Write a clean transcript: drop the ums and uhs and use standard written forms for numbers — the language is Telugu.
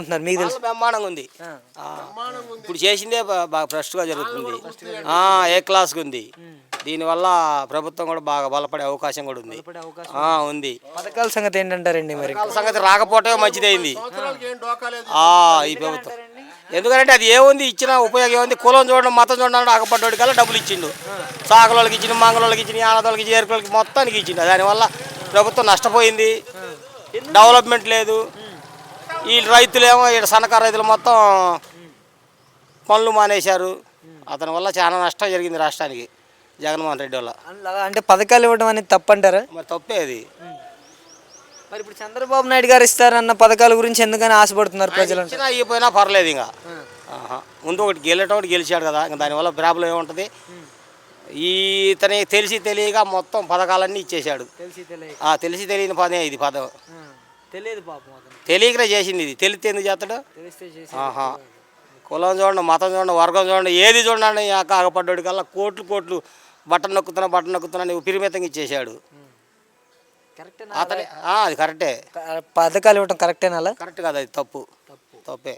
ఉంటున్నారు మీకు తెలుసు. బ్రహ్మాండంగా ఉంది. ఇప్పుడు చేసిందే బాగా ఫ్రెష్గా జరుగుతుంది. ఏ క్లాస్గా ఉంది. దీనివల్ల ప్రభుత్వం కూడా బాగా బలపడే అవకాశం కూడా ఉంది. ఉంది. పథకాల సంగతి ఏంటంటారండి? మరి సంగతి రాకపోవటమే మంచిదైంది ఈ ప్రభుత్వం. ఎందుకంటే అది ఏముంది, ఇచ్చిన ఉపయోగం ఏముంది? కులం చూడడం, మతం చూడడం, ఆగపడ్డోడి కల్లా డబ్బులు ఇచ్చిండు. సాగలోళ్ళకి ఇచ్చిండు, మంగళోళ్ళకి ఇచ్చిండు, ఆనదోళ్ళకి ఇచ్చి, ఏరుకోళ్ళకి మొత్తానికి ఇచ్చిండు. దానివల్ల ప్రభుత్వం నష్టపోయింది. డెవలప్మెంట్ లేదు. ఈ రైతులేమో ఇక్కడ సన్నకారు రైతులు మొత్తం పనులు మానేశారు. అతని వల్ల చాలా నష్టం జరిగింది రాష్ట్రానికి, జగన్మోహన్ రెడ్డి వల్ల. అంటే పథకాలు ఇవ్వడం అనేది తప్పంటారా? మరి తప్పే అది. మరి ఇప్పుడు చంద్రబాబు నాయుడు గారు ఇస్తారన్న పథకాల గురించి ఎందుకని ఆశపడుతున్నారు ప్రజలు? అయిపోయినా పర్లేదు. ఇంకా ముందు ఒకటి గెలిచేటోటి గెలిచాడు కదా, ఇంకా దానివల్ల ప్రాబ్లం ఏముంటుంది? ఇతని తెలిసి తెలియక మొత్తం పథకాలన్నీ ఇచ్చేశాడు. తెలిసి తెలియని పనే ఇది. పదం తెలియదు పాపం, తెలియకనే చేసింది. ఇది తెలిస్తే ఎందుకు చేస్తాడు? కులం చూడండి, మతం చూడండి, వర్గం చూడండి, ఏది చూడండి, ఆగపడ్డాడు కల్లా కోట్లు బట్టలు నొక్కుతున్నా నువ్వు పిరిమితంగా ఇచ్చేసాడు. అతనే అది కరెక్టే. పథకాలు ఇవ్వడం కరెక్టేనా? కరెక్ట్ కదా, అది తప్పే.